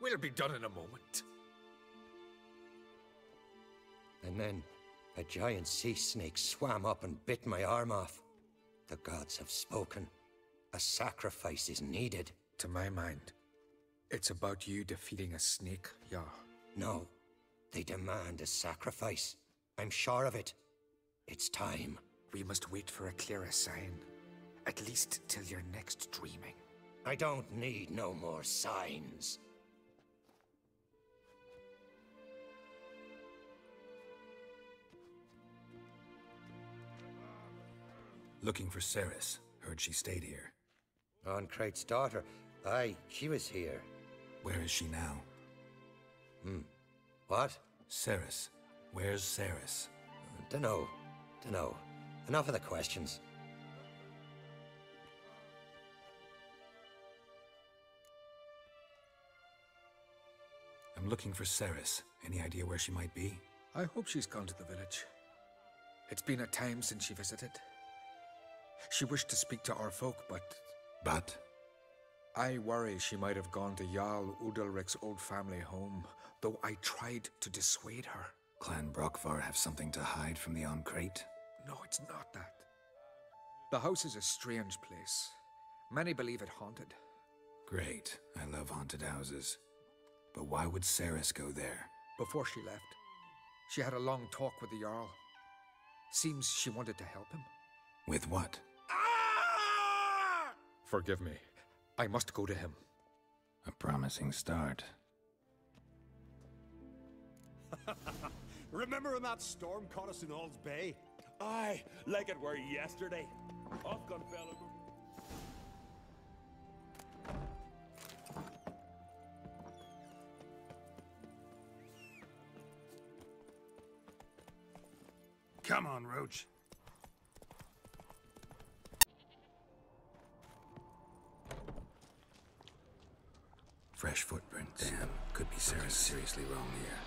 We'll be done in a moment. And then a giant sea snake swam up and bit my arm off. The gods have spoken. A sacrifice is needed. To my mind, it's about you defeating a snake, yeah. No, they demand a sacrifice. I'm sure of it. It's time. We must wait for a clearer sign. At least till your next dreaming. I don't need no more signs. Looking for Cerys. Heard she stayed here. Ancrate's daughter. Aye, she was here. Where is she now? What? Cerys. Where's Cerys? Dunno. Enough of the questions. I'm looking for Cerys. Any idea where she might be? I hope she's gone to the village. It's been a time since she visited. She wished to speak to our folk, but... But? I worry she might have gone to Jarl Udalric's old family home, though I tried to dissuade her. Clan Brockvar have something to hide from the Ancrate? No, it's not that. The house is a strange place. Many believe it haunted. Great. I love haunted houses. But why would Cerys go there? Before she left, she had a long talk with the Jarl. Seems she wanted to help him. With what? Forgive me. I must go to him. A promising start. Remember when that storm caught us in Ald's Bay? Aye, like it were yesterday. Off gun fella. Come on, Roach. Fresh footprint. Damn, could be Cerys seriously wrong here.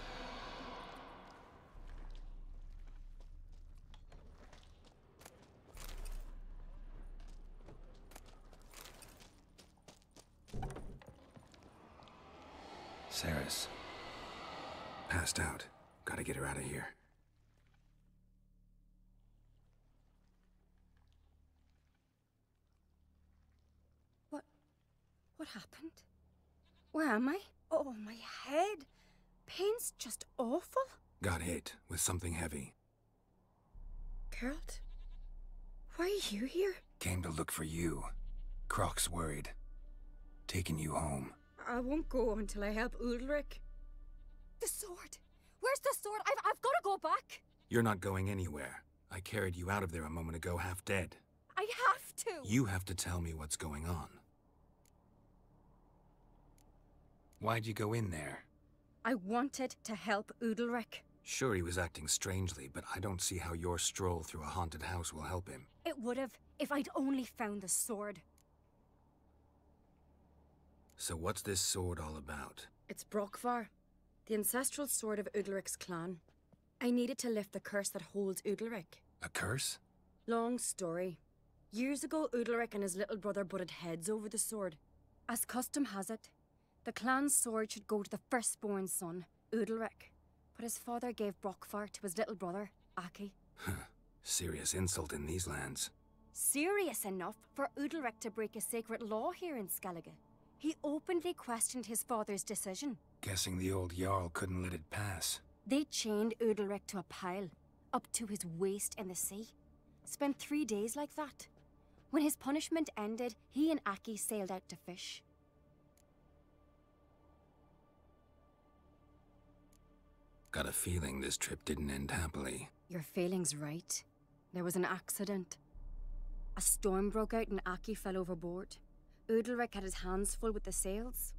Cerys. Passed out. Gotta get her out of here. What happened? Where am I? Oh, my head. Pain's just awful. Got hit with something heavy. Geralt? Why are you here? Came to look for you. Croc's worried. Taking you home. I won't go until I help Udalric. The sword! Where's the sword? I've got to go back! You're not going anywhere. I carried you out of there a moment ago half dead. I have to! You have to tell me what's going on. Why'd you go in there? I wanted to help Udalric. Sure, he was acting strangely, but I don't see how your stroll through a haunted house will help him. It would have, if I'd only found the sword. So what's this sword all about? It's Brockvar, the ancestral sword of Udalric's clan. I needed to lift the curse that holds Udalric. A curse? Long story. Years ago, Udalric and his little brother butted heads over the sword. As custom has it, the clan's sword should go to the firstborn son, Udalric. But his father gave Brockvar to his little brother, Aki. Serious insult in these lands. Serious enough for Udalric to break a sacred law here in Skellige. He openly questioned his father's decision. Guessing the old Jarl couldn't let it pass. They chained Udalric to a pile, up to his waist in the sea. Spent 3 days like that. When his punishment ended, he and Aki sailed out to fish. Got a feeling this trip didn't end happily. Your feeling's right. There was an accident. A storm broke out and Aki fell overboard. Udalric had his hands full with the sails.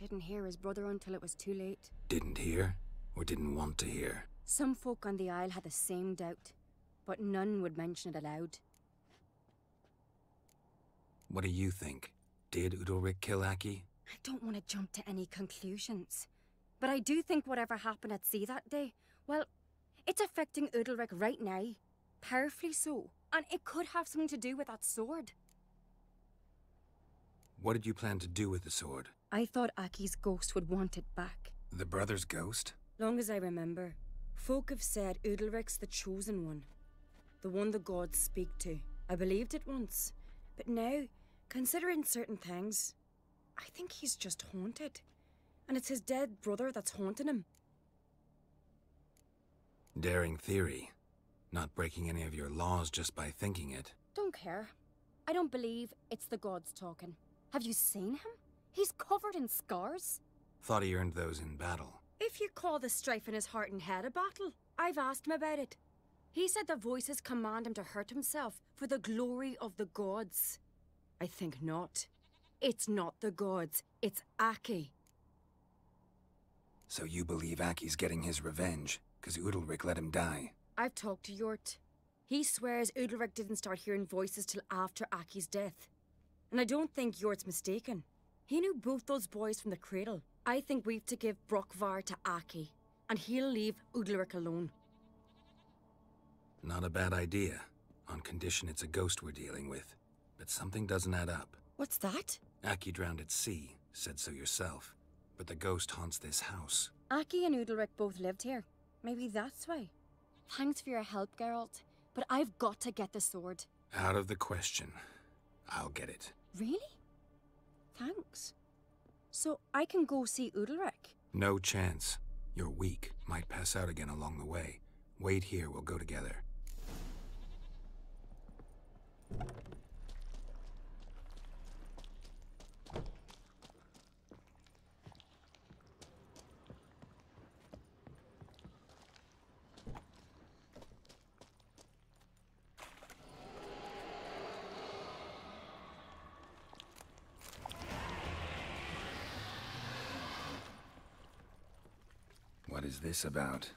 Didn't hear his brother until it was too late. Didn't hear? Or didn't want to hear? Some folk on the Isle had the same doubt, but none would mention it aloud. What do you think? Did Udalric kill Aki? I don't want to jump to any conclusions. But I do think whatever happened at sea that day, well, it's affecting Udalric right now. Powerfully so. And it could have something to do with that sword. What did you plan to do with the sword? I thought Aki's ghost would want it back. The brother's ghost? Long as I remember, folk have said Udalric's the chosen one. The one the gods speak to. I believed it once. But now, considering certain things, I think he's just haunted. And it's his dead brother that's haunting him. Daring theory. Not breaking any of your laws just by thinking it. Don't care. I don't believe it's the gods talking. Have you seen him? He's covered in scars. Thought he earned those in battle. If you call the strife in his heart and head a battle, I've asked him about it. He said the voices command him to hurt himself for the glory of the gods. I think not. It's not the gods, it's Aki. So you believe Aki's getting his revenge, because Udalric let him die? I've talked to Yort. He swears Udalric didn't start hearing voices till after Aki's death. And I don't think Yort's mistaken. He knew both those boys from the cradle. I think we've to give Brockvar to Aki, and he'll leave Udalric alone. Not a bad idea, on condition it's a ghost we're dealing with. But something doesn't add up. What's that? Aki drowned at sea, said so yourself. But the ghost haunts this house. Aki and Udalric both lived here. Maybe that's why. Thanks for your help, Geralt. But I've got to get the sword. Out of the question. I'll get it. Really? Thanks. So I can go see Udalric? No chance. You're weak. Might pass out again along the way. Wait here, we'll go together. What is this about?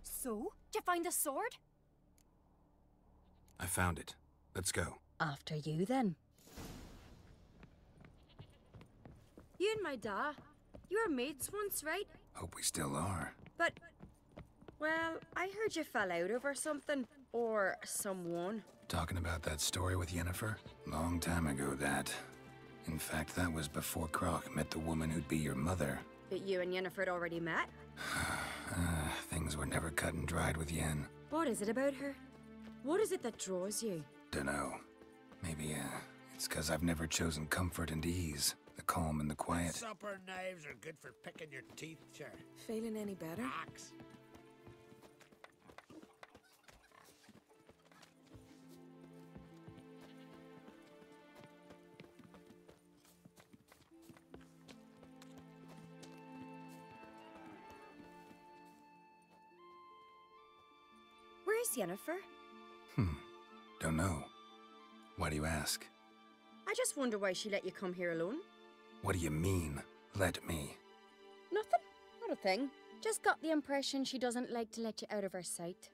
So? Did you find the sword? I found it. Let's go. After you, then. You and my da, you were mates once, right? Hope we still are. But, well, I heard you fell out over something. Or someone. Talking about that story with Yennefer? Long time ago, that. In fact, that was before Croc met the woman who'd be your mother. But you and Yennefer had already met? Things were never cut and dried with Yen. What is it about her? What is it that draws you? Dunno. Maybe, it's 'cause I've never chosen comfort and ease. The calm and the quiet. Supper knives are good for picking your teeth, sure. Feeling any better? Axe. Where's Yennefer? Don't know. Why do you ask? I just wonder why she let you come here alone. What do you mean, let me? Nothing. Not a thing. Just got the impression she doesn't like to let you out of her sight.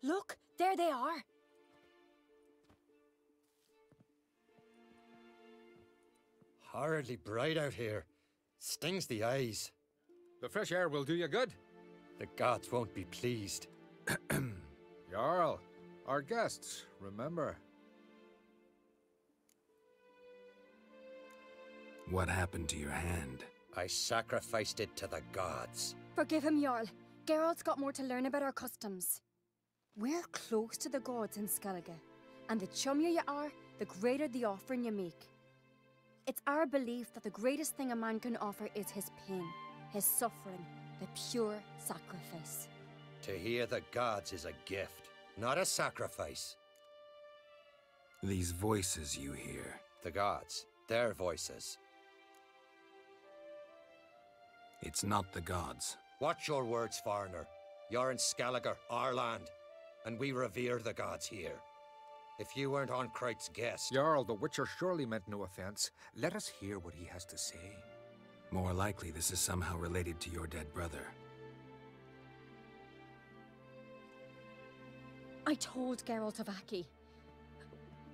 Look, there they are. Horridly bright out here. Stings the eyes. The fresh air will do you good. The gods won't be pleased. Jarl, our guests, remember. What happened to your hand? I sacrificed it to the gods. Forgive him, Jarl. Geralt's got more to learn about our customs. We're close to the gods in Skellige, and the chummier you are, the greater the offering you make. It's our belief that the greatest thing a man can offer is his pain, his suffering, the pure sacrifice. To hear the gods is a gift, not a sacrifice. These voices you hear. The gods, their voices. It's not the gods. Watch your words, foreigner. You're in Skellige, our land, and we revere the gods here. If you weren't on Kright's guest... Jarl, the Witcher surely meant no offense. Let us hear what he has to say. More likely this is somehow related to your dead brother. I told Geralt of Aki.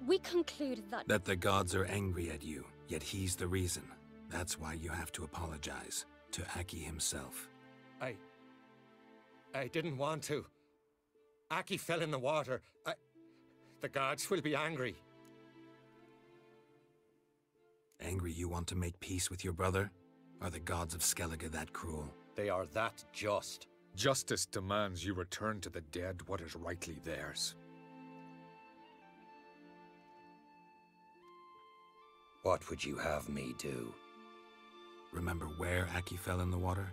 We concluded that... That the gods are angry at you, yet he's the reason. That's why you have to apologize to Aki himself. I didn't want to. Aki fell in the water. The gods will be angry. Angry you want to make peace with your brother? Are the gods of Skellige that cruel? They are that just. Justice demands you return to the dead what is rightly theirs. What would you have me do? Remember where Aki fell in the water?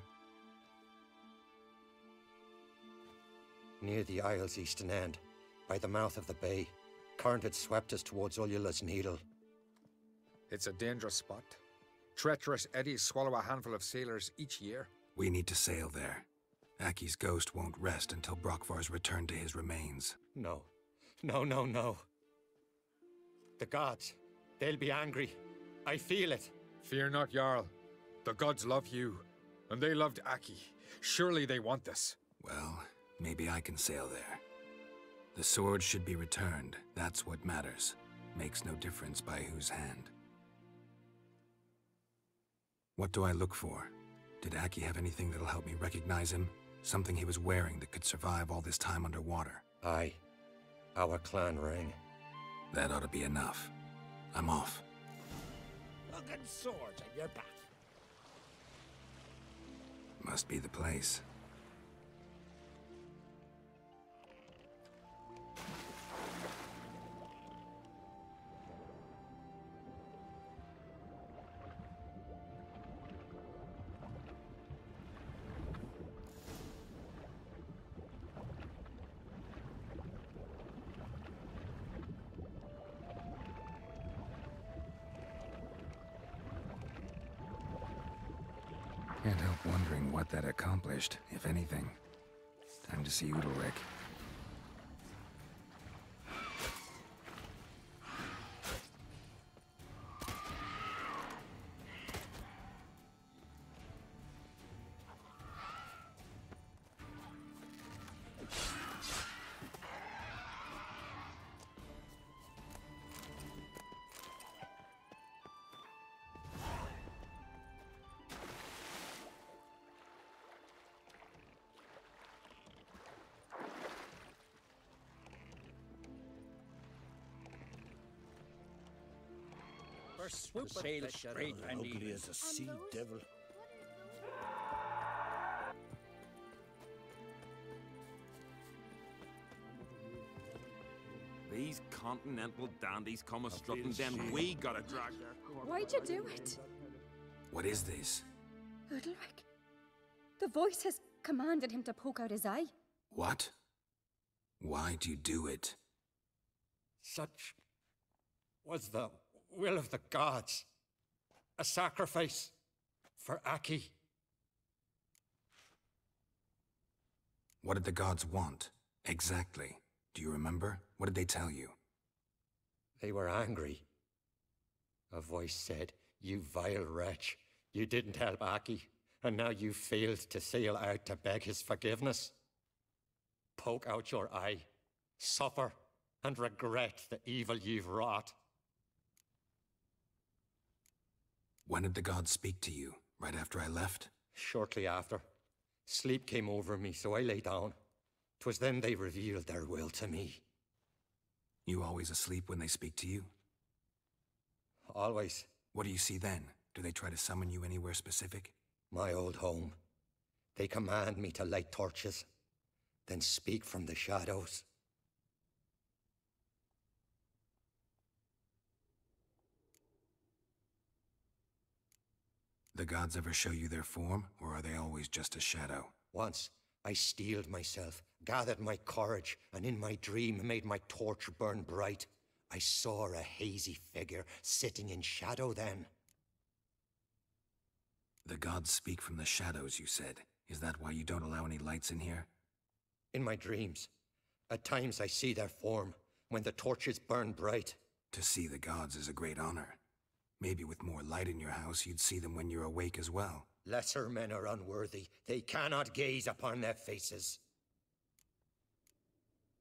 Near the isle's eastern end, by the mouth of the bay. Current had swept us towards Ullula's Needle. It's a dangerous spot. Treacherous eddies swallow a handful of sailors each year. We need to sail there. Aki's ghost won't rest until Brokvar's returned to his remains. No. No. The gods, they'll be angry. I feel it. Fear not, Jarl. The gods love you, and they loved Aki. Surely they want this. Well, maybe I can sail there. The sword should be returned. That's what matters. Makes no difference by whose hand. What do I look for? Did Aki have anything that'll help me recognize him? Something he was wearing that could survive all this time underwater? Aye. Our clan ring. That ought to be enough. I'm off. Look at swords on your back. Must be the place. Can't help wondering what that accomplished, if anything. Time to see Udalric. Swoop sail straight and ugly as a sea devil. These continental dandies come a-strutting, then we gotta drag their corpse. Why'd you do it? What is this? Udalric. The voice has commanded him to poke out his eye. What? Why'd you do it? Such was the will of the gods. A sacrifice for Aki. What did the gods want? Exactly. Do you remember? What did they tell you? They were angry. A voice said, "You vile wretch, you didn't help Aki, and now you failed to sail out to beg his forgiveness. Poke out your eye, suffer, and regret the evil you've wrought." When did the gods speak to you? Right after I left? Shortly after. Sleep came over me, so I lay down. 'Twas then they revealed their will to me. You always asleep when they speak to you? Always. What do you see then? Do they try to summon you anywhere specific? My old home. They command me to light torches, then speak from the shadows. The gods ever show you their form, or are they always just a shadow? Once, I steeled myself, gathered my courage, and in my dream made my torch burn bright. I saw a hazy figure sitting in shadow then. The gods speak from the shadows, you said. Is that why you don't allow any lights in here? In my dreams. At times I see their form, when the torches burn bright. To see the gods is a great honor. Maybe with more light in your house, you'd see them when you're awake as well. Lesser men are unworthy. They cannot gaze upon their faces.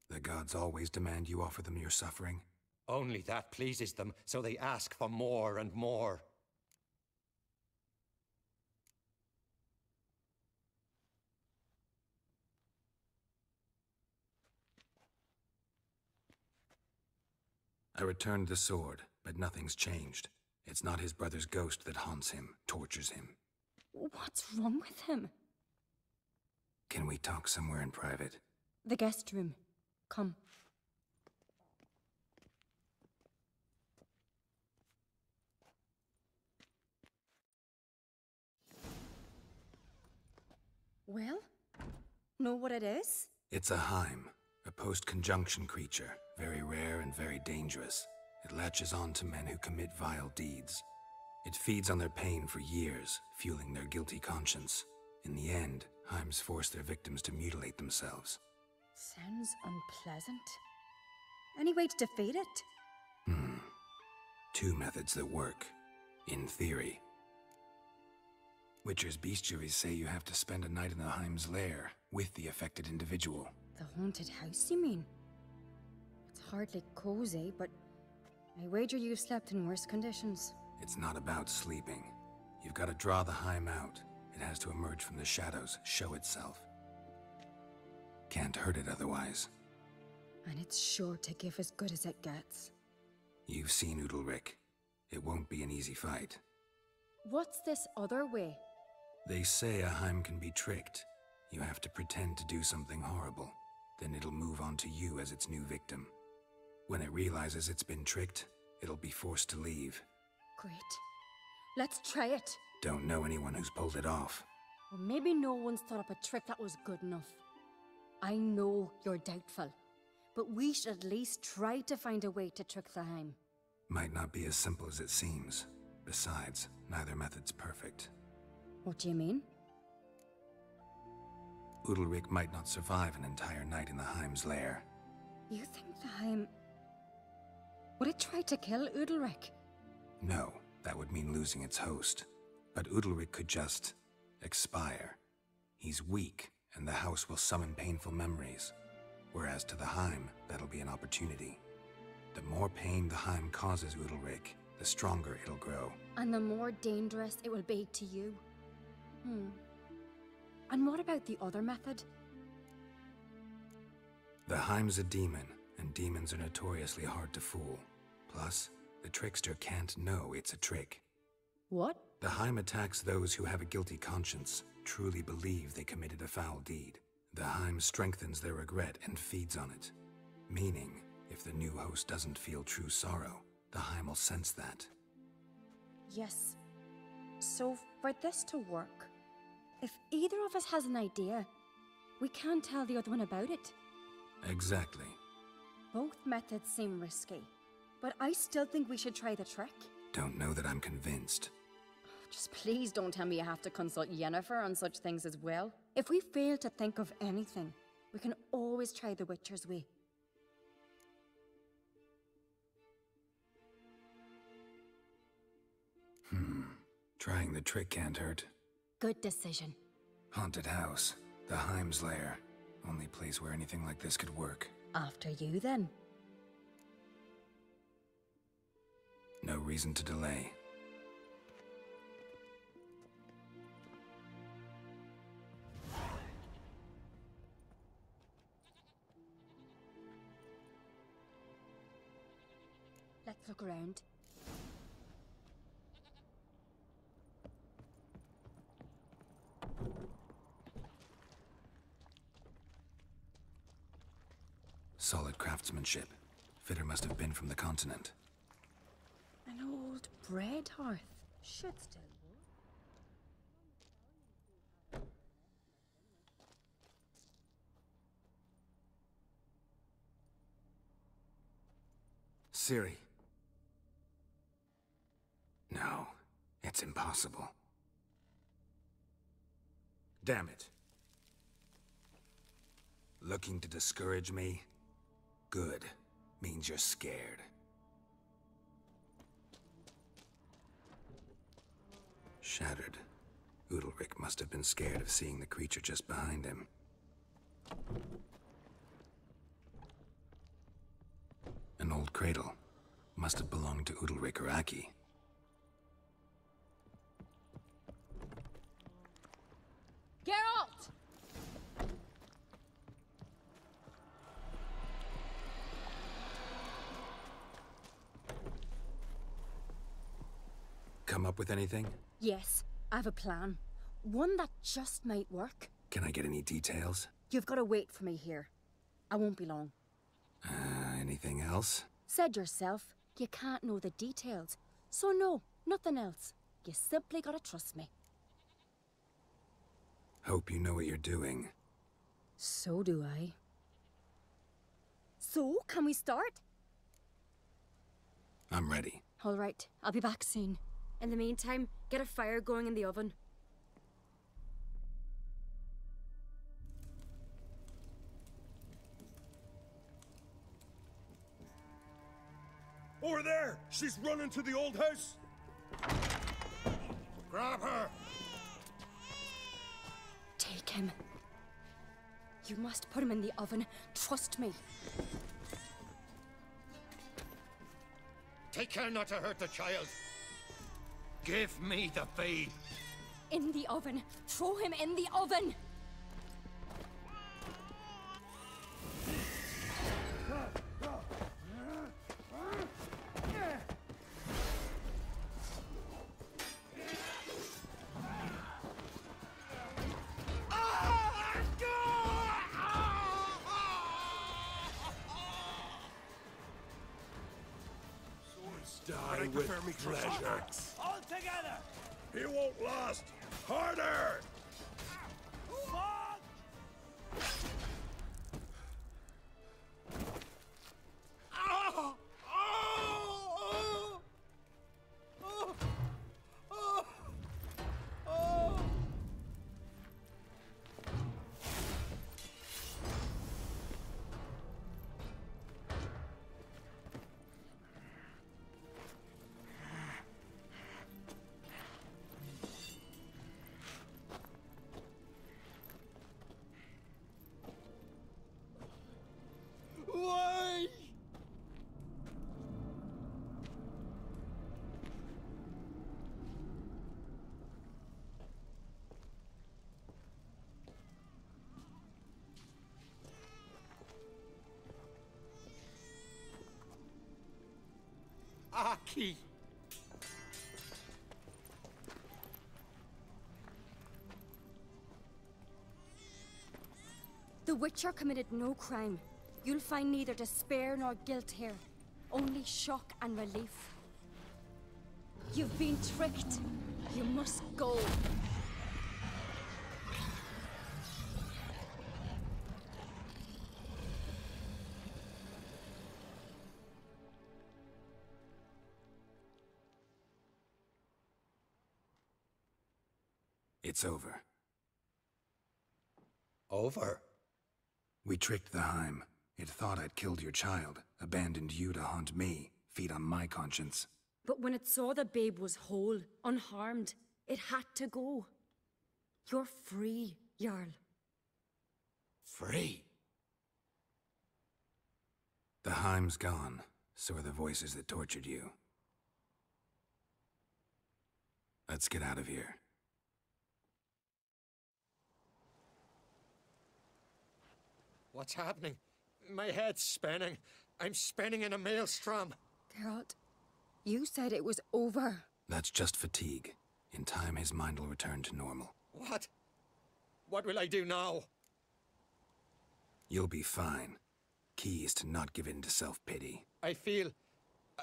The gods always demand you offer them your suffering? Only that pleases them, so they ask for more and more. I returned the sword, but nothing's changed. It's not his brother's ghost that haunts him, tortures him. What's wrong with him? Can we talk somewhere in private? The guest room. Come. Well, know what it is? It's a Heim, a post-conjunction creature, very rare and very dangerous. It latches on to men who commit vile deeds. It feeds on their pain for years, fueling their guilty conscience. In the end, Heims force their victims to mutilate themselves. Sounds unpleasant. Any way to defeat it? Two methods that work, in theory. Witcher's bestiaries say you have to spend a night in the Heim's lair with the affected individual. The haunted house, you mean? It's hardly cozy, but I wager you've slept in worse conditions. It's not about sleeping. You've got to draw the Heim out. It has to emerge from the shadows, show itself. Can't hurt it otherwise. And it's sure to give as good as it gets. You've seen Udalryk. It won't be an easy fight. What's this other way? They say a Heim can be tricked. You have to pretend to do something horrible. Then it'll move on to you as its new victim. When it realizes it's been tricked, it'll be forced to leave. Great. Let's try it. Don't know anyone who's pulled it off. Well, maybe no one's thought up a trick that was good enough. I know you're doubtful, but we should at least try to find a way to trick the Heim. Might not be as simple as it seems. Besides, neither method's perfect. What do you mean? Udalryk might not survive an entire night in the Heim's lair. You think the Heim... Would it try to kill Udalryk? No, that would mean losing its host. But Udalryk could just... expire. He's weak, and the house will summon painful memories. Whereas to the Heim, that'll be an opportunity. The more pain the Heim causes Udalryk, the stronger it'll grow. And the more dangerous it will be to you. And what about the other method? The Heim's a demon, and demons are notoriously hard to fool. Plus, the trickster can't know it's a trick. What? The Heim attacks those who have a guilty conscience, truly believe they committed a foul deed. The Heim strengthens their regret and feeds on it. Meaning, if the new host doesn't feel true sorrow, the Heim will sense that. Yes. So, for this to work, if either of us has an idea, we can't tell the other one about it. Exactly. Both methods seem risky, but I still think we should try the trick. Don't know that I'm convinced. Just please don't tell me you have to consult Yennefer on such things as well. If we fail to think of anything, we can always try the Witcher's way. Trying the trick can't hurt. Good decision. Haunted house. The Heim's lair. Only place where anything like this could work. After you, then. No reason to delay. Let's look around. Solid craftsmanship. Fitter must have been from the continent. An old bread hearth. Should still work. Ciri. No, it's impossible. Damn it. Looking to discourage me? Good. Means you're scared. Shattered. Udalryk must have been scared of seeing the creature just behind him. An old cradle. Must have belonged to Udalryk or Aki. Geralt! come up with anything? Yes, I have a plan. One that just might work. Can I get any details? You've got to wait for me here. I won't be long. Anything else? Said yourself, you can't know the details. So no, nothing else. You simply gotta trust me. Hope you know what you're doing. So do I. So, can we start? I'm ready. All right, I'll be back soon. In the meantime, get a fire going in the oven. Over there! She's running to the old house! Grab her! Take him. You must put him in the oven. Trust me. Take care not to hurt the child. Give me the babe. In the oven. Throw him in the oven. Die with pleasure. All together! He won't last! Harder! Why? Aki. The Witcher committed no crime. You'll find neither despair nor guilt here. Only shock and relief. You've been tricked. You must go. It's over. Over? We tricked the Heim. It thought I'd killed your child, abandoned you to haunt me, feed on my conscience. But when it saw the babe was whole, unharmed, it had to go. You're free, Jarl. Free? The Heim's gone, so are the voices that tortured you. Let's get out of here. What's happening? My head's spinning. I'm spinning in a maelstrom. Geralt, you said it was over. That's just fatigue. In time, his mind will return to normal. What? What will I do now? You'll be fine. Key is to not give in to self-pity. I feel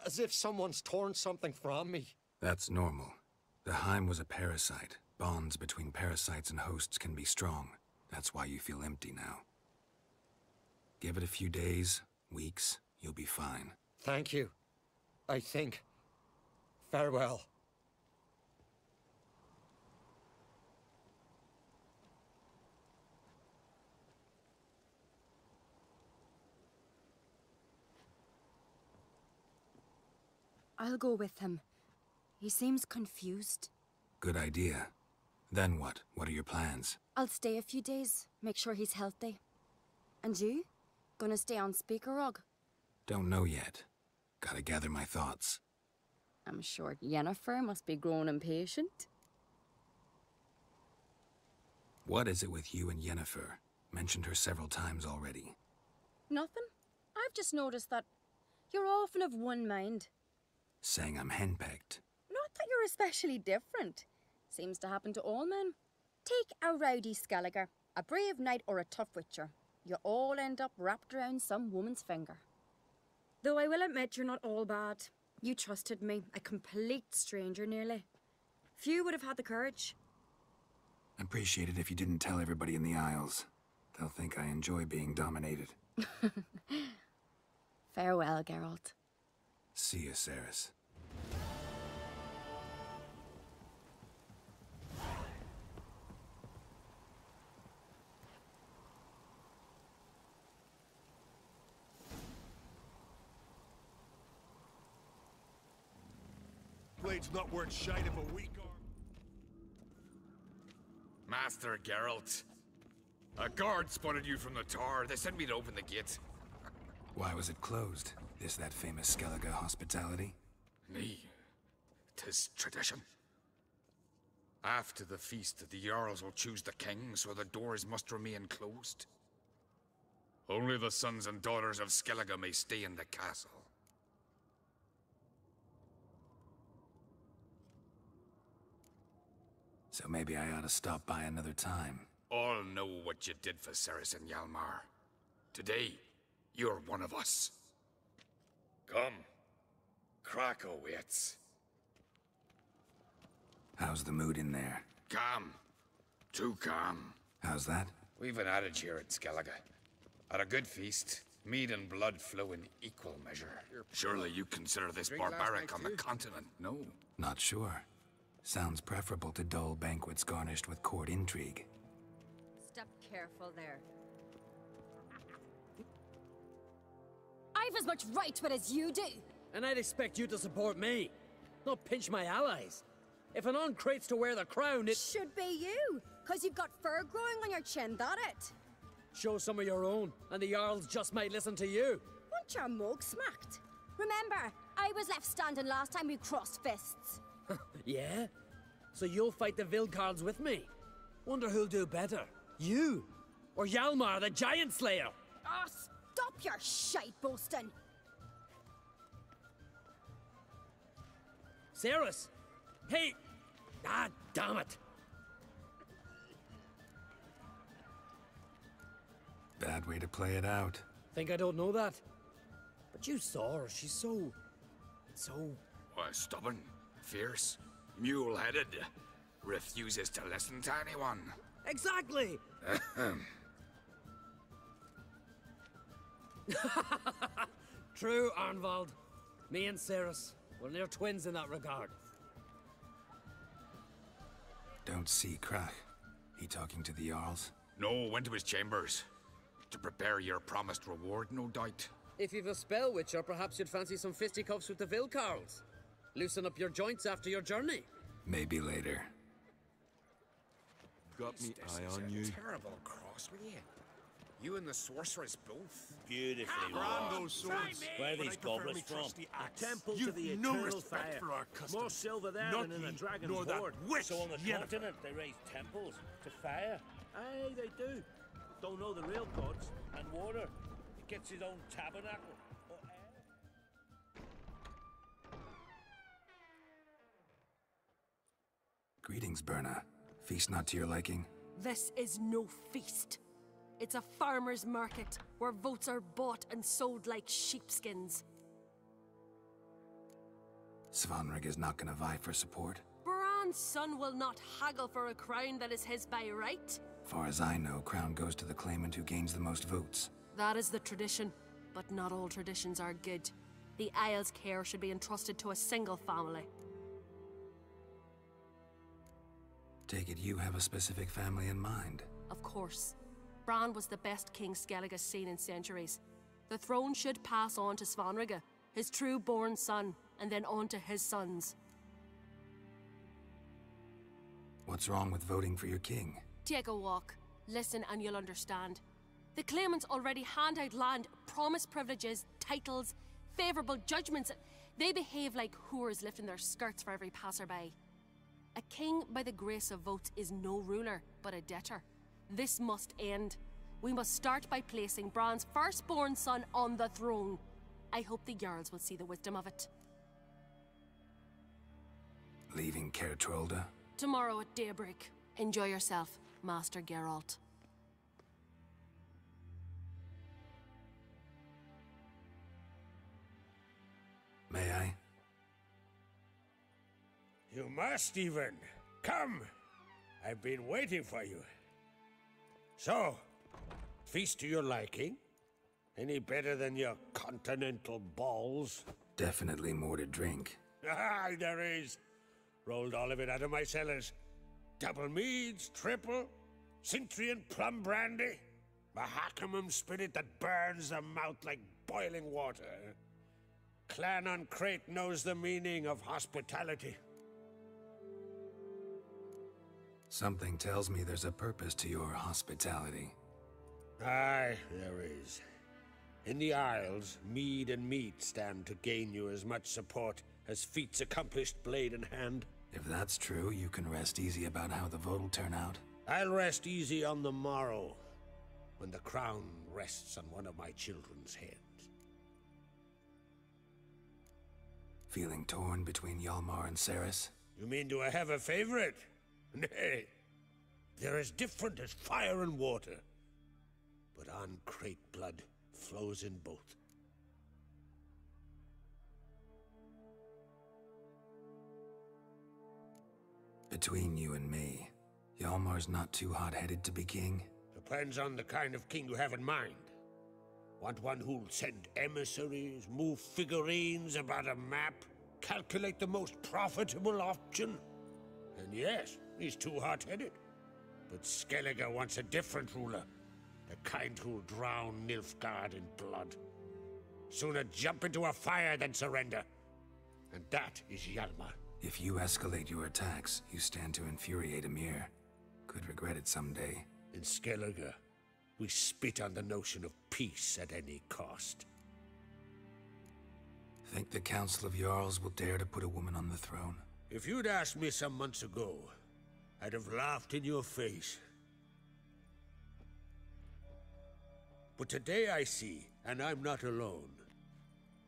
as if someone's torn something from me. That's normal. The Heim was a parasite. Bonds between parasites and hosts can be strong. That's why you feel empty now. Give it a few days, weeks, you'll be fine. Thank you. I think. Farewell. I'll go with him. He seems confused. Good idea. Then what? What are your plans? I'll stay a few days, make sure he's healthy. And you? Gonna stay on Speaker Rug? Don't know yet. Gotta gather my thoughts. I'm sure Yennefer must be growing impatient. What is it with you and Yennefer? Mentioned her several times already. Nothing. I've just noticed that you're often of one mind. Saying I'm henpecked. Not But you're especially different. Seems to happen to all men. Take a rowdy Skelliger, a brave knight or a tough witcher. You all end up wrapped around some woman's finger. Though I will admit you're not all bad. You trusted me, a complete stranger nearly. Few would have had the courage. I'd appreciate it if you didn't tell everybody in the Isles. They'll think I enjoy being dominated. Farewell, Geralt. See you, Cerys. Blade's not worth shite of a week or... Master Geralt. A guard spotted you from the tower. They sent me to open the gate. Why was it closed? Is that famous Skellige hospitality? Me. 'Tis tradition. After the feast, the Jarls will choose the king, so the doors must remain closed. Only the sons and daughters of Skellige may stay in the castle. So maybe I ought to stop by another time. All know what you did for Cerys and Hjalmar. Today, you're one of us. Come. Krakow waits. How's the mood in there? Calm. Too calm. How's that? We've an adage here at Skellige. At a good feast, mead and blood flow in equal measure. Surely you consider this barbaric on the continent, no? Not sure. Sounds preferable to dull banquets garnished with court intrigue. Step careful there. I've as much right to it as you do. And I'd expect you to support me, not pinch my allies. If an uncrate's to wear the crown, it should be you, because you've got fur growing on your chin, that it? Show some of your own, and the Jarls just might listen to you. Want your mug smacked? Remember, I was left standing last time we crossed fists. Yeah? So you'll fight the Vilcards with me? Wonder who'll do better, you or Hjalmar the Giant Slayer? Ah, stop your shite boasting! Cerys! Hey! Ah, damn it! Bad way to play it out. Think I don't know that? But you saw her, she's so... Why, stubborn, fierce, mule-headed. Refuses to listen to anyone. Exactly! True, Arnvald. Me and Cerys, we're near twins in that regard. Don't see Krach. He talking to the Jarls? No, went to his chambers. To prepare your promised reward, no doubt. If you've a spell witcher, perhaps you'd fancy some fisticuffs with the Vilcarls. Loosen up your joints after your journey. Maybe later. Got me This eye is on a you. terrible cross with you. You and the sorceress both. Beautifully Brand wrought. those swords. Where are but I these prefer goblets me from? trusty axe. A temple You've to the no eternal respect fire. for our customs. More silver there Not than in a ye, dragon's nor that hoard. witch, So on the Yennefer. continent they raise temples to fire. Aye, they do. Don't know the real gods. And water. It gets his own tabernacle. Or air. Greetings, Berna. Feast not to your liking? This is no feast. It's a farmer's market where votes are bought and sold like sheepskins. Svanrig is not gonna vie for support? Bran's son will not haggle for a crown that is his by right. Far as I know, crown goes to the claimant who gains the most votes. That is the tradition, but not all traditions are good. The Isle's care should be entrusted to a single family. Take it you have a specific family in mind. Of course. Bran was the best king Skellige's seen in centuries. The throne should pass on to Svanrige, his true-born son, and then on to his sons. What's wrong with voting for your king? Take a walk. Listen and you'll understand. The claimants already hand out land, promise privileges, titles, favourable judgments. They behave like whores lifting their skirts for every passerby. A king by the grace of votes is no ruler, but a debtor. This must end. We must start by placing Bran's firstborn son on the throne. I hope the Jarls will see the wisdom of it. Leaving Caer Trolda? Tomorrow at daybreak. Enjoy yourself, Master Geralt. May I? You must even. Come! I've been waiting for you. So, feast to your liking? Any better than your continental balls? Definitely more to drink. Ah, there is. Rolled all of it out of my cellars. Double meads, triple, Cintrian plum brandy, Mahakimum spirit that burns the mouth like boiling water. Clan on Crate knows the meaning of hospitality. Something tells me there's a purpose to your hospitality. Aye, there is. In the Isles, mead and meat stand to gain you as much support as feat's accomplished blade in hand. If that's true, you can rest easy about how the vote'll turn out. I'll rest easy on the morrow, when the crown rests on one of my children's heads. Feeling torn between Hjalmar and Cerys? You mean do I have a favorite? Nay. They're as different as fire and water. But on Crate blood flows in both. Between you and me, Hjalmar's not too hot-headed to be king? Depends on the kind of king you have in mind. Want one who'll send emissaries, move figurines about a map, calculate the most profitable option? And yes, he's too hot-headed. But Skellige wants a different ruler. The kind who'll drown Nilfgaard in blood. Sooner jump into a fire than surrender. And that is Hjalmar. If you escalate your attacks, you stand to infuriate Emir. Could regret it someday. In Skellige, we spit on the notion of peace at any cost. Think the Council of Jarls will dare to put a woman on the throne? If you'd asked me some months ago, I'd have laughed in your face. But today I see, and I'm not alone,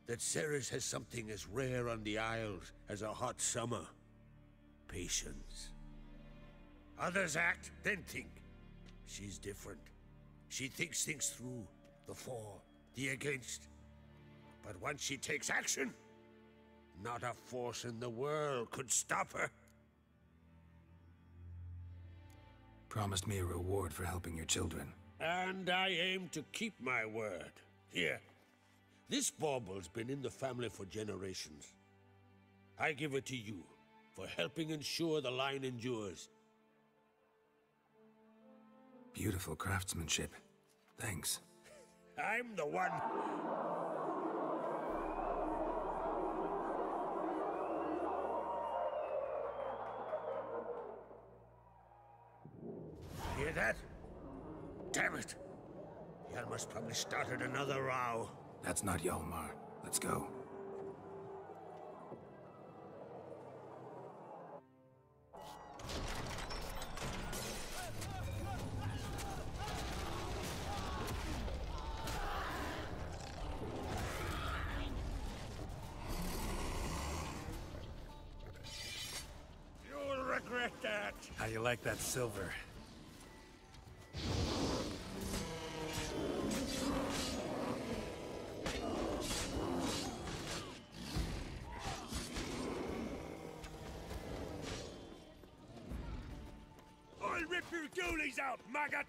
that Cerys has something as rare on the Isles as a hot summer. Patience. Others act, then think. She's different. She thinks things through, the for, the against. But once she takes action, not a force in the world could stop her. Promised me a reward for helping your children. And I aim to keep my word. Here. This bauble's been in the family for generations. I give it to you for helping ensure the line endures. Beautiful craftsmanship. Thanks. I'm the one. Hear that? Damn it! Hjalmar's probably started another row. That's not Hjalmar. Let's go. You'll regret that. How you like that silver? I'll rip your ghoulies out, maggot!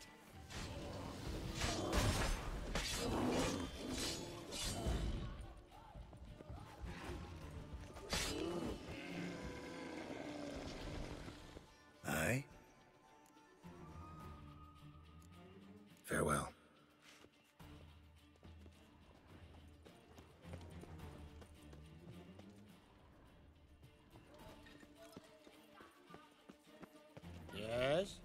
Aye? Farewell. Yes?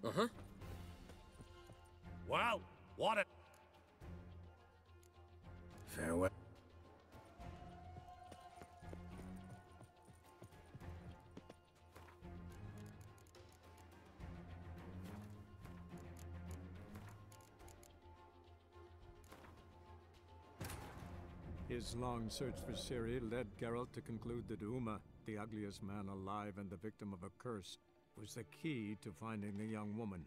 Uh-huh. Well, what a... Farewell. His long search for Ciri led Geralt to conclude that Uma, the ugliest man alive and the victim of a curse, was the key to finding the young woman.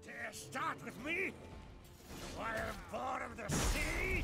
Dare start with me? I am born of the sea?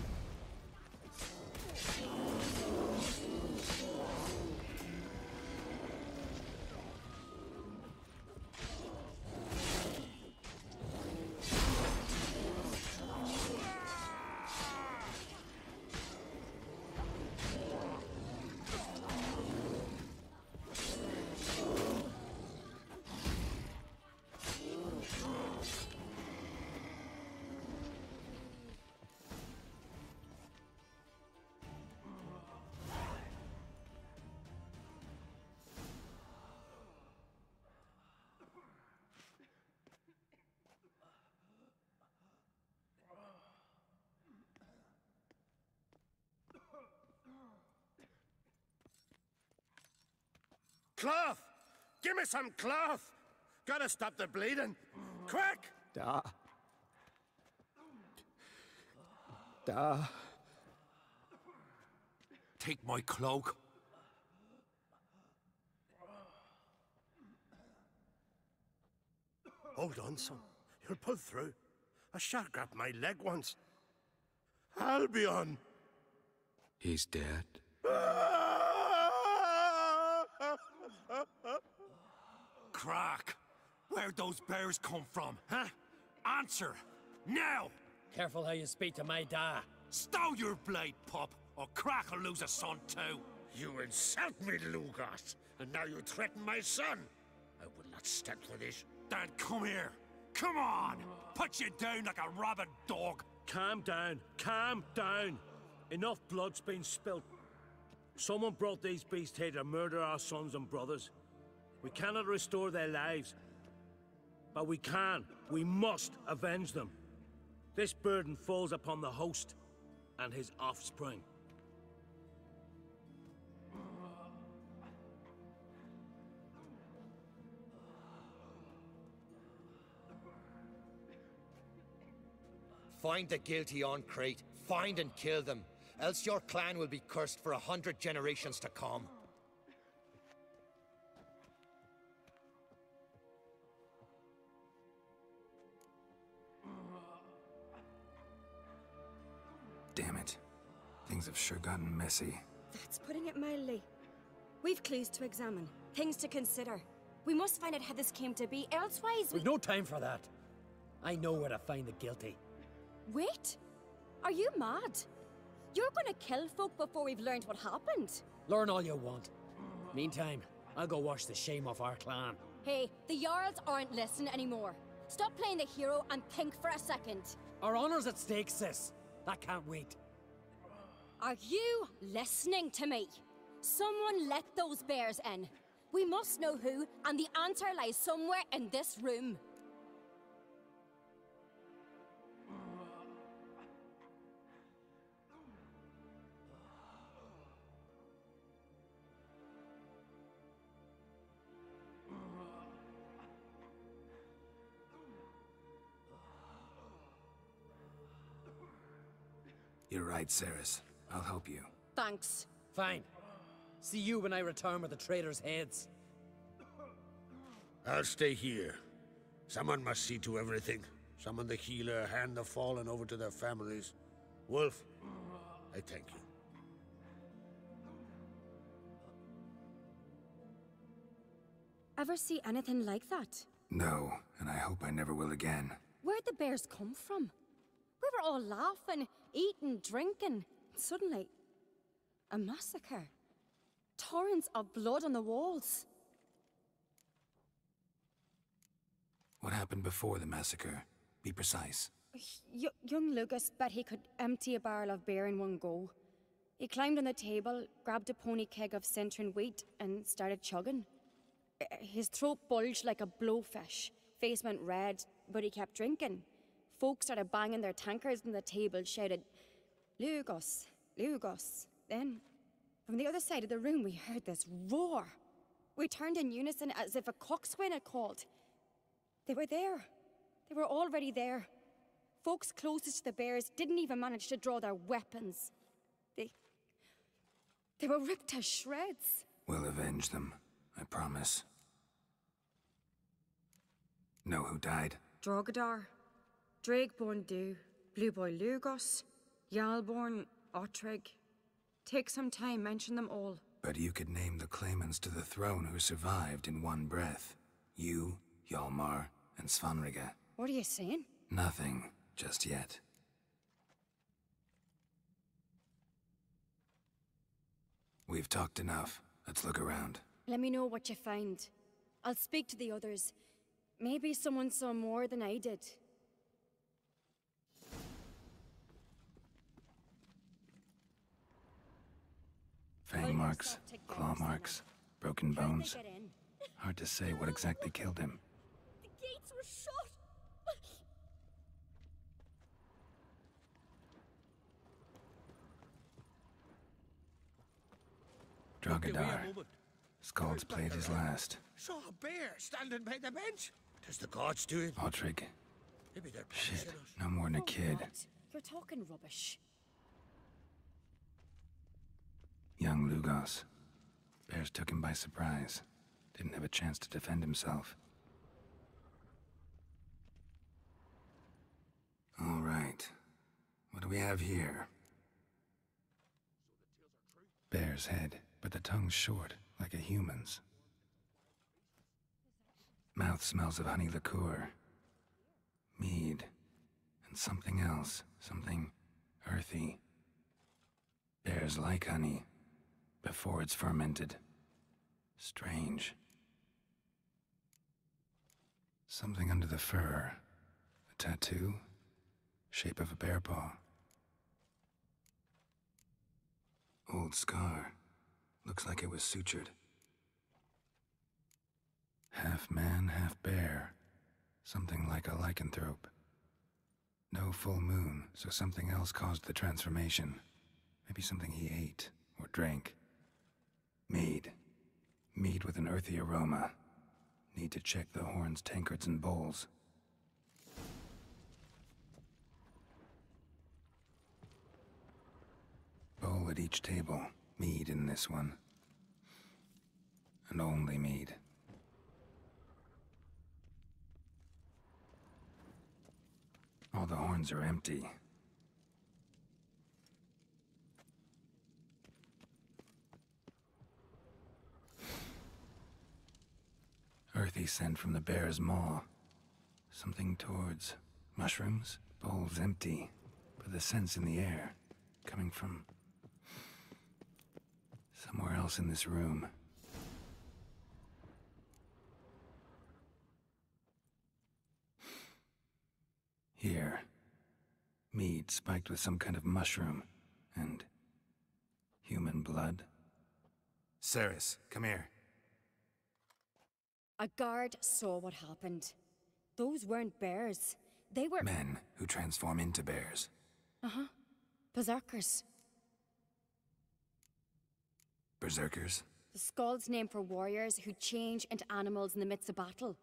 Cloth! Give me some cloth! Gotta stop the bleeding! Quick! Da. Take my cloak. Hold on, son. You'll pull through. A shark grabbed my leg once. Albion! He's dead. Crack! Where'd those bears come from, huh? Answer! Now! Careful how you speak to my da. Stow your blade, pup, or Crack will lose a son too. You insult me, Lugas, and now you threaten my son. I will not stand for this. Dan, come here. Come on! Put you down like a rabid dog. Calm down. Calm down. Enough blood's been spilt. Someone brought these beasts here to murder our sons and brothers. We cannot restore their lives. But we can. We must avenge them. This burden falls upon the host and his offspring. Find the guilty on Crete. Find and kill them. Else your clan will be cursed for 100 generations to come. Damn it. Things have sure gotten messy. That's putting it mildly. We've clues to examine, things to consider. We must find out how this came to be, elsewise We've no time for that. I know where to find the guilty. Wait! Are you mad? You're gonna kill folk before we've learned what happened. Learn all you want. Meantime, I'll go wash the shame off our clan. Hey, the Jarls aren't listening anymore. Stop playing the hero and think for a second. Our honor's at stake, sis. That can't wait. Are you listening to me? Someone let those bears in. We must know who, and the answer lies somewhere in this room. You're right, Cerys. I'll help you. Thanks. Fine. See you when I return with the traitors' heads. I'll stay here. Someone must see to everything. Summon the healer, hand the fallen over to their families. Wolf, I thank you. Ever see anything like that? No, and I hope I never will again. Where'd the bears come from? We were all laughing, eating, drinking. Suddenly, a massacre. Torrents of blood on the walls. What happened before the massacre? Be precise. Young Lucas bet he could empty a barrel of beer in one go. He climbed on the table, grabbed a pony keg of centering wheat, and started chugging. His throat bulged like a blowfish. Face went red, but he kept drinking. Folk started banging their tankards on the table, shouted, Lugos, Lugos. Then, from the other side of the room, we heard this roar. We turned in unison as if a coxswain had called. They were there. They were already there. Folks closest to the bears didn't even manage to draw their weapons. They were ripped to shreds. We'll avenge them, I promise. Know who died? Drogadar, Drakeborn Du, Blue Boy Lugos, Yalborn, Ottrig. Take some time, mention them all. But you could name the claimants to the throne who survived in one breath. You, Hjalmar, and Svanrige. What are you saying? Nothing, just yet. We've talked enough. Let's look around. Let me know what you find. I'll speak to the others. Maybe someone saw more than I did. Fang marks, claw marks, broken bones. Hard to say what exactly killed him. The gates were shut! Drogadar. Skald's played his last. Saw a bear standing by the bench. Does the gods do it? Ottrig. Maybe they're Shit, punishing us. no more than a kid. God, you're talking rubbish. Young Lugos. Bears took him by surprise. Didn't have a chance to defend himself. All right. What do we have here? Bear's head, but the tongue's short, like a human's. Mouth smells of honey liqueur. Mead. And something else. Something earthy. Bears like honey. Before it's fermented. Strange. Something under the fur. A tattoo? Shape of a bear paw. Old scar. Looks like it was sutured. Half man, half bear. Something like a lycanthrope. No full moon, so something else caused the transformation. Maybe something he ate or drank. Mead. Mead with an earthy aroma. Need to check the horns, tankards, and bowls. Bowl at each table. Mead in this one. And only mead. All the horns are empty. Earthy scent from the bear's maw. Something towards mushrooms. Bowls empty, but the scent's in the air. Coming from somewhere else in this room. Here. Mead spiked with some kind of mushroom. And human blood. Cerys, come here. A guard saw what happened. Those weren't bears. They were... Men who transform into bears. Uh-huh. Berserkers. Berserkers? The Skald's name for warriors who change into animals in the midst of battle.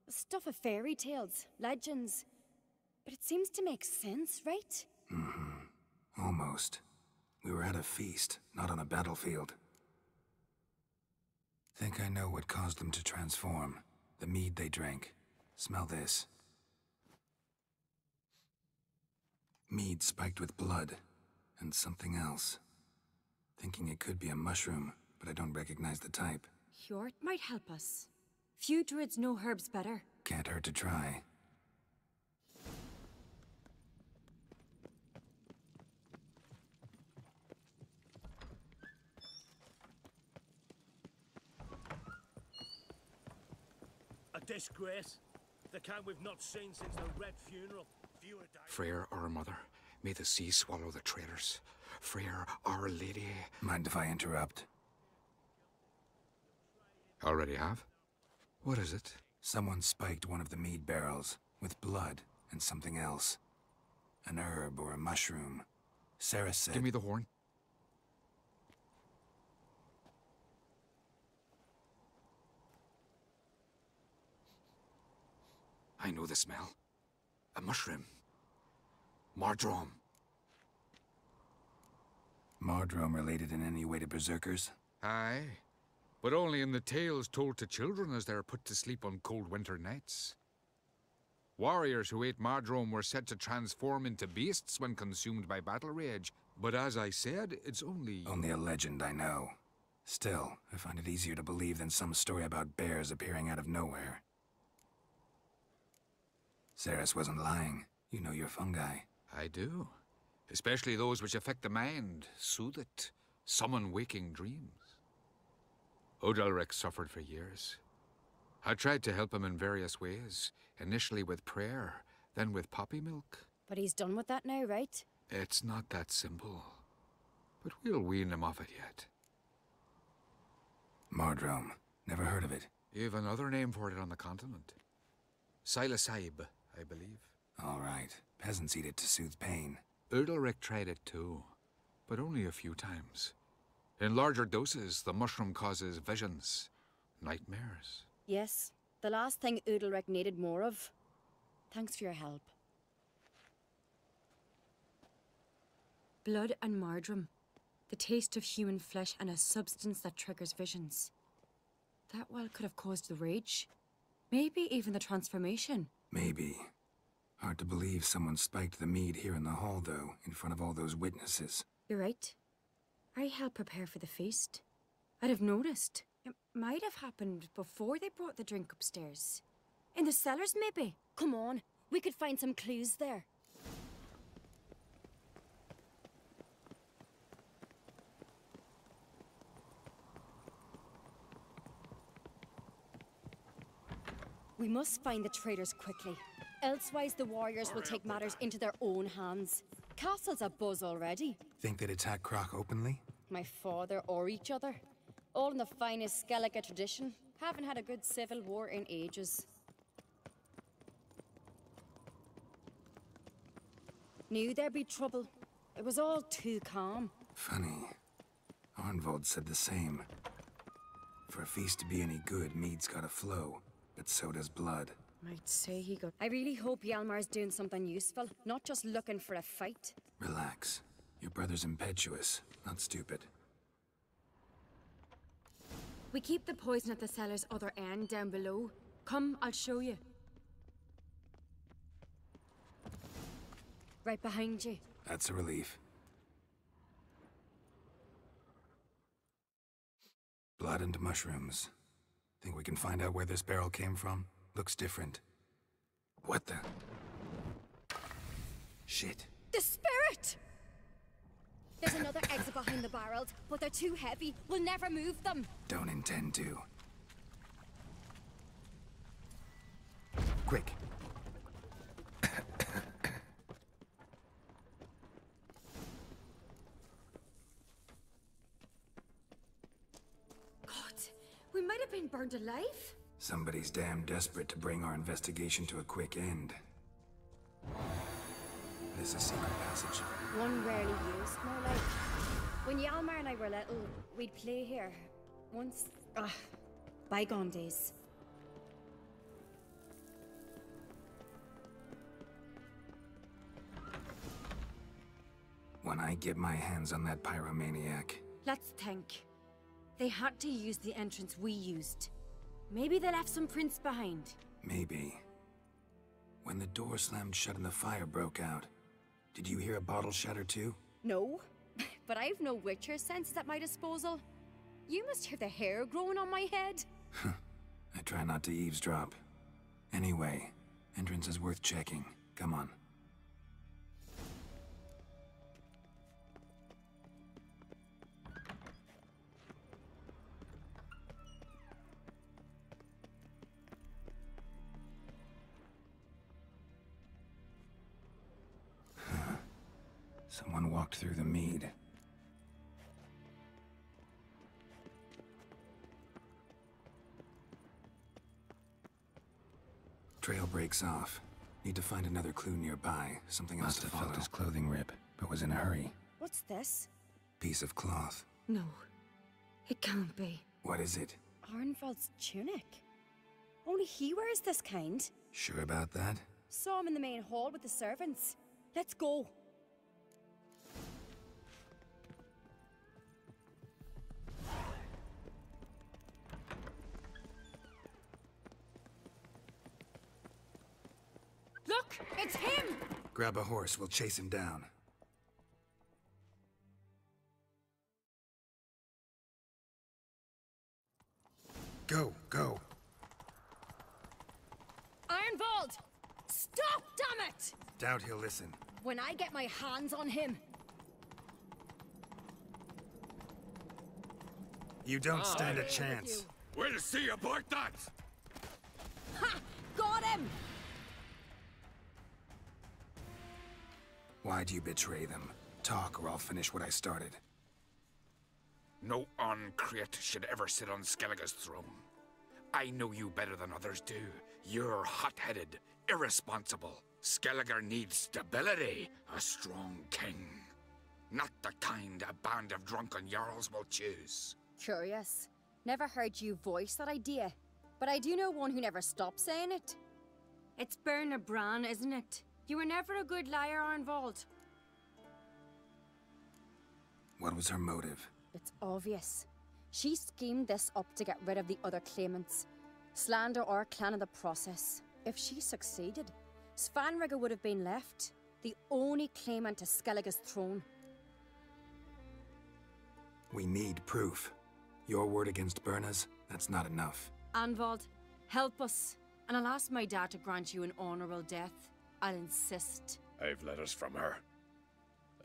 The stuff of fairy tales, legends. But it seems to make sense, right? Mm-hmm. Almost. We were at a feast, not on a battlefield. Think I know what caused them to transform. The mead they drank. Smell this. Mead spiked with blood. And something else. Thinking it could be a mushroom, but I don't recognize the type. Hjort might help us. Few druids know herbs better. Can't hurt to try. A disgrace. The kind we've not seen since the Red Funeral. Fewer died. Freyr, our mother, may the sea swallow the traitors. Freyr, our lady. Mind if I interrupt? Already have? What is it? Someone spiked one of the mead barrels with blood and something else. An herb or a mushroom. Cerys said... Give me the horn. I know the smell. A mushroom. Mardrome. Mardrome related in any way to berserkers? Aye, but only in the tales told to children as they are put to sleep on cold winter nights. Warriors who ate Mardrome were said to transform into beasts when consumed by battle rage, but as I said, it's only... Only a legend, I know. Still, I find it easier to believe than some story about bears appearing out of nowhere. Cerys wasn't lying. You know your fungi. I do. Especially those which affect the mind, soothe it, summon waking dreams. Udalric suffered for years. I tried to help him in various ways, initially with prayer, then with poppy milk. But he's done with that now, right? It's not that simple. But we'll wean him off it yet. Mardrome. Never heard of it. You've another name for it on the continent. Silasaib, I believe. All right. Peasants eat it to soothe pain. Udalric tried it too, but only a few times. In larger doses, the mushroom causes visions, nightmares. Yes, the last thing Udalric needed more of. Thanks for your help. Blood and Mardrome. The taste of human flesh and a substance that triggers visions. That well could have caused the rage. Maybe even the transformation. Maybe. Hard to believe someone spiked the mead here in the hall, though, in front of all those witnesses. You're right. I helped prepare for the feast. I'd have noticed. It might have happened before they brought the drink upstairs. In the cellars, maybe? Come on, we could find some clues there. We must find the traitors quickly. Elsewise, the warriors will take matters into their own hands. Castle's a buzz already. Think they'd attack Croc openly? My father or each other. All in the finest Skellige tradition. Haven't had a good civil war in ages. Knew there'd be trouble. It was all too calm. Funny. Arnvold said the same. For a feast to be any good, mead's gotta flow. But so does blood. I'd say he got... I really hope Hjalmar's doing something useful, not just looking for a fight. Relax. Your brother's impetuous, not stupid. We keep the poison at the cellar's other end down below. Come, I'll show you. Right behind you. That's a relief. Blood and mushrooms. Think we can find out where this barrel came from? Looks different. What the? Shit. The spirit! There's another exit behind the barrels, but they're too heavy. We'll never move them. Don't intend to. Quick. God, we might have been burned alive. Somebody's damn desperate to bring our investigation to a quick end. There's a secret passage. One rarely used, more like... When Hjalmar and I were little, we'd play here. Once... bygone days. When I get my hands on that pyromaniac... Let's think. They had to use the entrance we used. Maybe they left some prints behind. Maybe. When the door slammed shut and the fire broke out, did you hear a bottle shatter too? No, but I've no Witcher senses at my disposal. You must hear the hair growing on my head. I try not to eavesdrop. Anyway, entrance is worth checking. Come on. Someone walked through the mead. Trail breaks off. Need to find another clue nearby. Something else to follow. Must have felt his clothing rip, but was in a hurry. What's this? Piece of cloth. No, it can't be. What is it? Arnvald's tunic. Only he wears this kind. Sure about that? Saw him in the main hall with the servants. Let's go. Look, it's him! Grab a horse, we'll chase him down. Go, go. Arnvald! Stop, damn it! Doubt he'll listen. When I get my hands on him. You don't stand a chance. We'll see about that! Ha! Got him! Why'd you betray them? Talk, or I'll finish what I started. No Uncreate should ever sit on Skellige's throne. I know you better than others do. You're hot-headed, irresponsible. Skellige needs stability, a strong king. Not the kind a band of drunken jarls will choose. Curious. Never heard you voice that idea. But I do know one who never stops saying it. It's Berna Bran, isn't it? You were never a good liar, Arnvald. What was her motive? It's obvious. She schemed this up to get rid of the other claimants. Slander our clan in the process. If she succeeded, Svanrige would have been left, the only claimant to Skellige's throne. We need proof. Your word against Berna's, that's not enough. Arnvald, help us, and I'll ask my dad to grant you an honorable death. I'll insist. I've letters from her.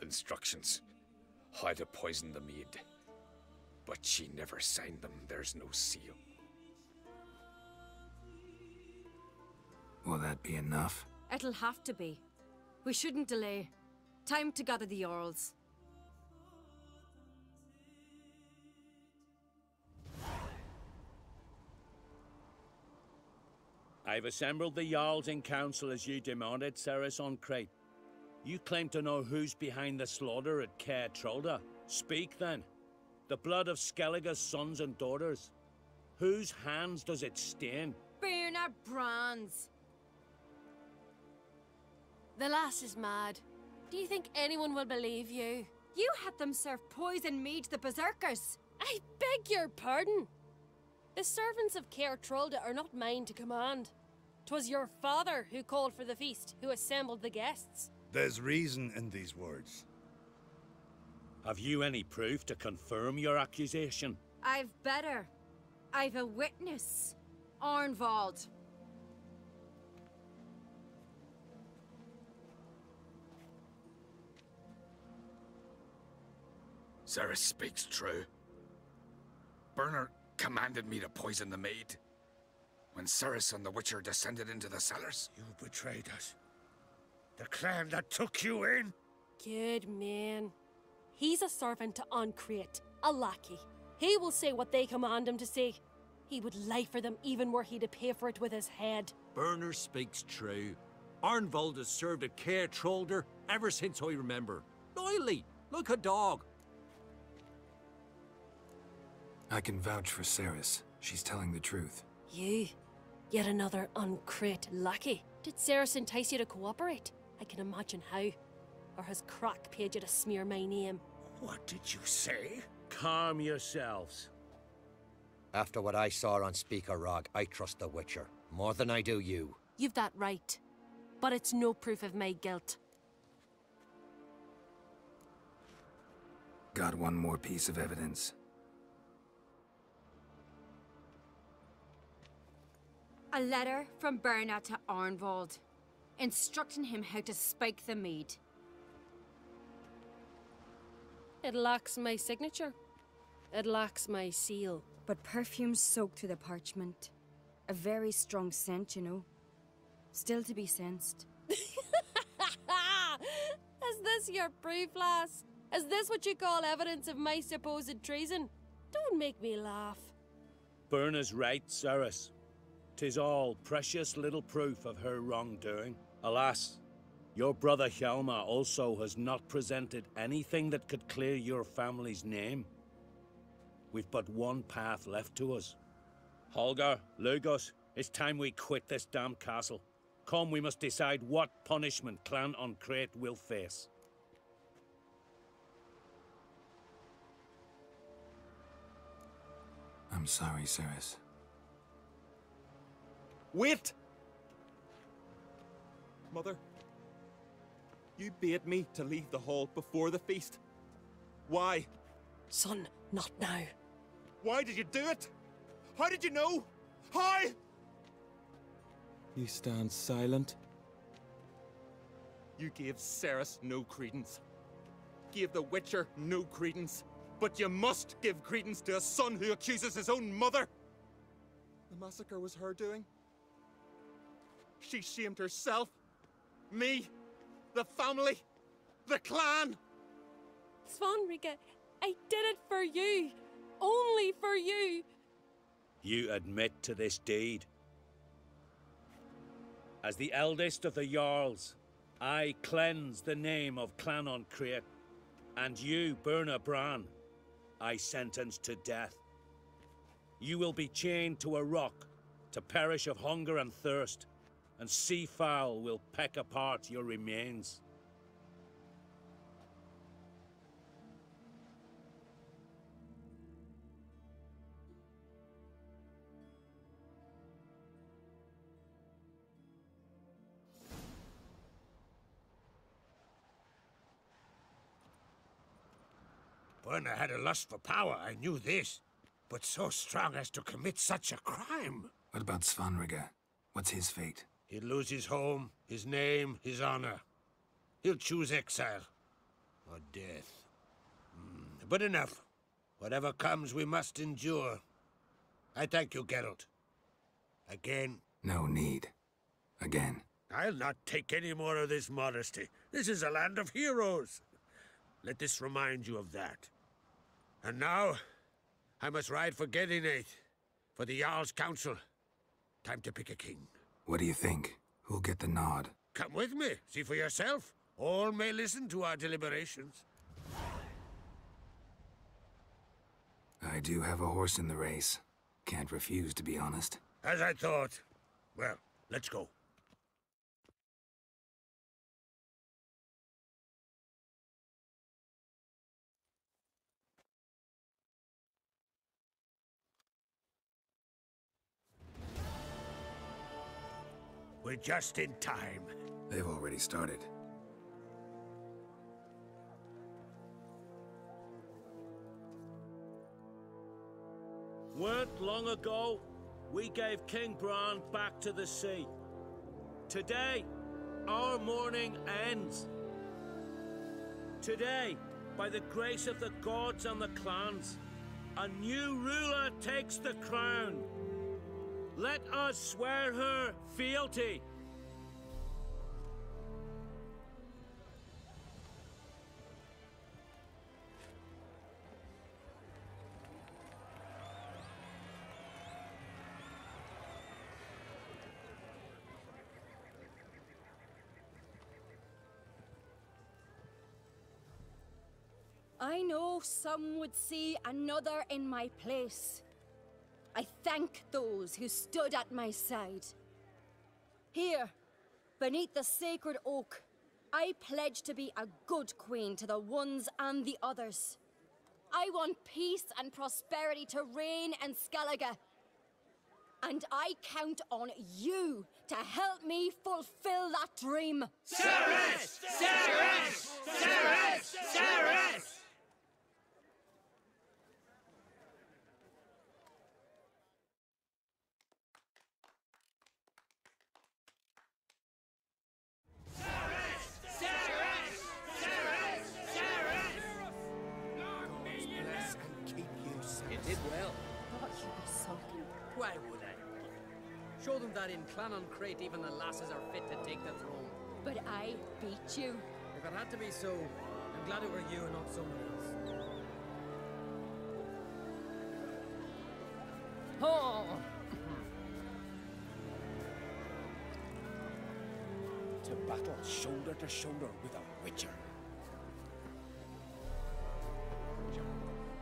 Instructions. How to poison the mead. But she never signed them. There's no seal. Will that be enough? It'll have to be. We shouldn't delay. Time to gather the Jarls. I've assembled the Jarls in council as you demanded, Cerys on Crate. You claim to know who's behind the slaughter at Caer Trolda. Speak then. The blood of Skellige's sons and daughters. Whose hands does it stain? Berna Bran's. The lass is mad. Do you think anyone will believe you? You had them serve poison mead to the berserkers. I beg your pardon. The servants of Caer Trolda are not mine to command. 'Twas your father who called for the feast, who assembled the guests. There's reason in these words. Have you any proof to confirm your accusation? I've better. I've a witness. Arnvald. Cerys speaks true. Berna commanded me to poison the maid. When Cerys and the Witcher descended into the cellars. You betrayed us. The clan that took you in? Good man. He's a servant to Uncreate, a lackey. He will say what they command him to say. He would lie for them even were he to pay for it with his head. Berna speaks true. Arnvald has served at Caer Trolda ever since I remember. Loyally, like a dog. I can vouch for Cerys. She's telling the truth. You? Yet another Uncreate lackey? Did Cerys entice you to cooperate? I can imagine how. Or has Crack paid you to smear my name? What did you say? Calm yourselves. After what I saw on Speaker Rog, I trust the Witcher. More than I do you. You've that right. But it's no proof of my guilt. Got one more piece of evidence. A letter from Berna to Arnvald, instructing him how to spike the mead. It lacks my signature. It lacks my seal. But perfume soaked through the parchment. A very strong scent, you know. Still to be sensed. Is this your proof, lass? Is this what you call evidence of my supposed treason? Don't make me laugh. Berna's right, Cerys. 'Tis all precious little proof of her wrongdoing. Alas, your brother Hjalmar also has not presented anything that could clear your family's name. We've but one path left to us. Holger, Lugos, it's time we quit this damn castle. Come, we must decide what punishment Clan Uncrate will face. I'm sorry, Cerys. Wait! Mother, you bade me to leave the hall before the feast. Why? Son, not now. Why did you do it? How did you know? How? You stand silent. You gave Cerys no credence. Gave the Witcher no credence. But you must give credence to a son who accuses his own mother. The massacre was her doing. She shamed herself. Me. The family. The clan. Svanrika, I did it for you. Only for you. You admit to this deed. As the eldest of the Jarls, I cleanse the name of Clan Uncrate, and you, Berna Bran, I sentence to death. You will be chained to a rock, to perish of hunger and thirst, and sea fowl will peck apart your remains. Berna had a lust for power, I knew this. But so strong as to commit such a crime. What about Svanrika? What's his fate? He'll lose his home, his name, his honor. He'll choose exile. Or death. But enough. Whatever comes, we must endure. I thank you, Geralt. Again. No need. Again. I'll not take any more of this modesty. This is a land of heroes. Let this remind you of that. And now, I must ride for Gedinate, for the Jarl's Council. Time to pick a king. What do you think? Who'll get the nod? Come with me, see for yourself. All may listen to our deliberations. I do have a horse in the race. Can't refuse, to be honest. As I thought. Well, let's go. We're just in time. They've already started. Weren't long ago, we gave King Bran back to the sea. Today, our mourning ends. Today, by the grace of the gods and the clans, a new ruler takes the crown. Let us swear her fealty. I know some would see another in my place. I thank those who stood at my side. Here, beneath the sacred oak, I pledge to be a good queen to the ones and the others. I want peace and prosperity to reign in Skellige. And I count on you to help me fulfill that dream. Cerys! Cerys! Cerys! Cerys! Why would I? Show them that in Clan Uncrate even the lasses are fit to take the throne. But I beat you. If it had to be so, I'm glad it were you and not someone else. Oh! To battle shoulder to shoulder with a witcher.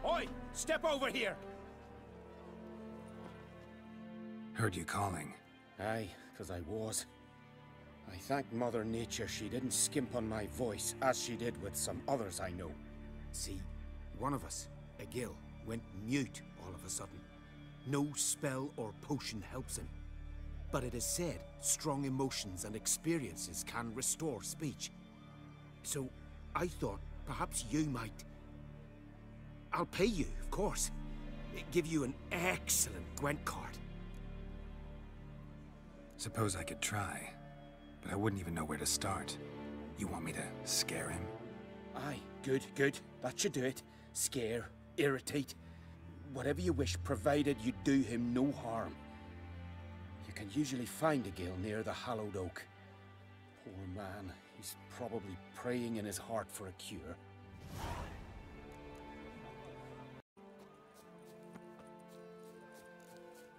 Oi! Step over here! Heard you calling. Aye, 'cause I was. I thank Mother Nature she didn't skimp on my voice, as she did with some others I know. See, one of us, a gill, went mute all of a sudden. No spell or potion helps him. But it is said strong emotions and experiences can restore speech. So I thought perhaps you might... I'll pay you, of course. Give you an excellent Gwent card. Suppose I could try, but I wouldn't even know where to start. You want me to scare him? Aye, good, good. That should do it. Scare, irritate, whatever you wish, provided you do him no harm. You can usually find a gill near the hallowed oak. Poor man, he's probably praying in his heart for a cure.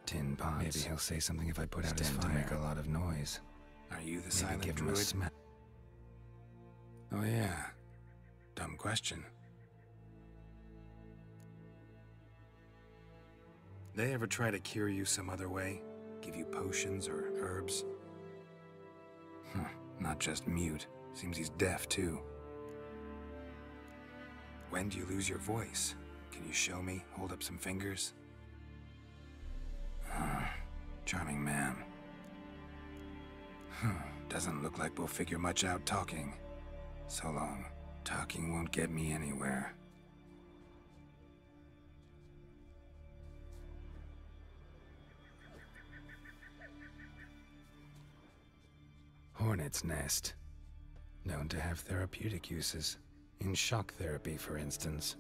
Tin pots. Maybe he'll say something if I put out his fire. To make a lot of noise. Are you the silent druid? Oh yeah. Dumb question. They ever try to cure you some other way? Give you potions or herbs? Not just mute. Seems he's deaf too. When do you lose your voice? Can you show me? Hold up some fingers? Charming man. Doesn't look like we'll figure much out talking. So long. Talking won't get me anywhere. Hornet's nest. Known to have therapeutic uses. In shock therapy, for instance.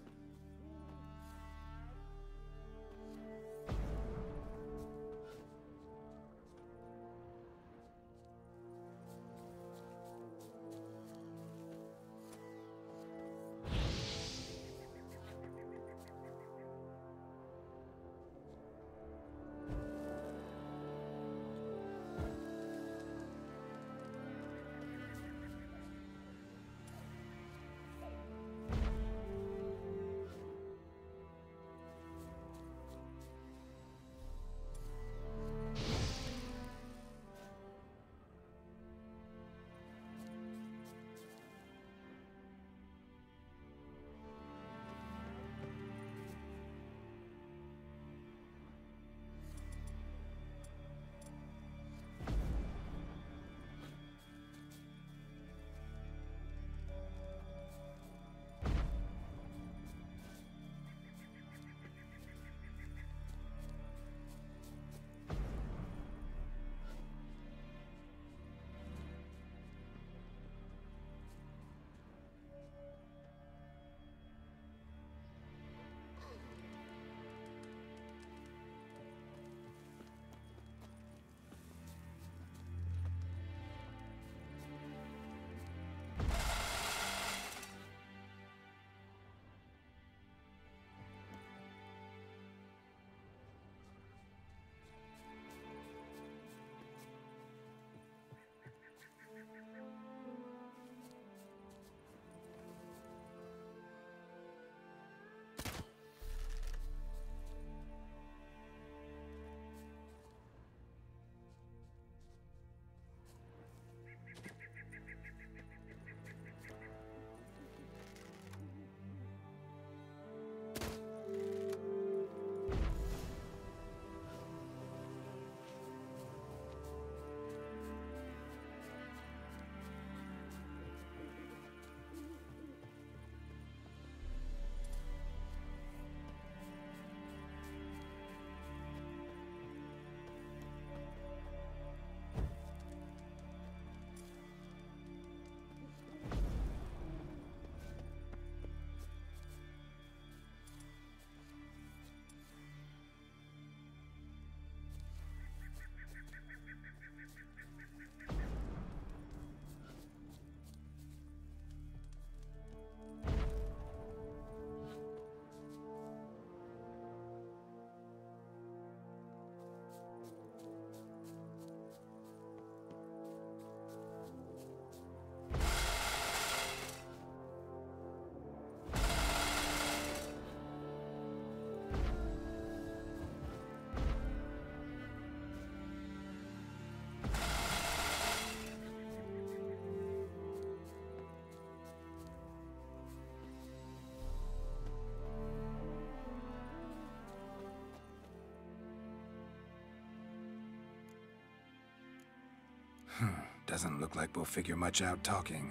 Doesn't look like we'll figure much out talking.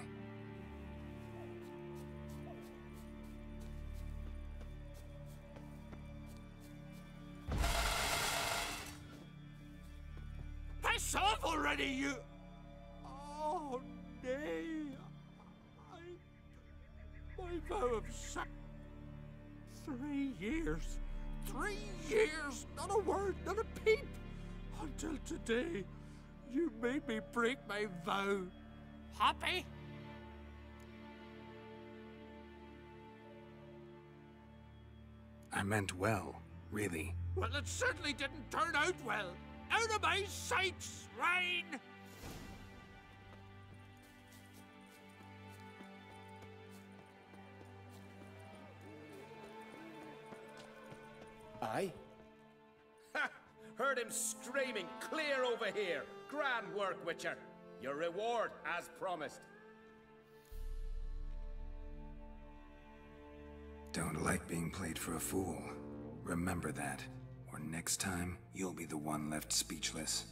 Piss off already, you... Oh, nay. My vow of 3 years. 3 years! Not a word, not a peep! Until today, you made me break my vow. Happy? I meant well, really. Well, it certainly didn't turn out well. Out of my sight, swine! Aye? Ha! Heard him screaming clear over here. Grand work, Witcher. Your reward, as promised. Don't like being played for a fool. Remember that, or next time, you'll be the one left speechless.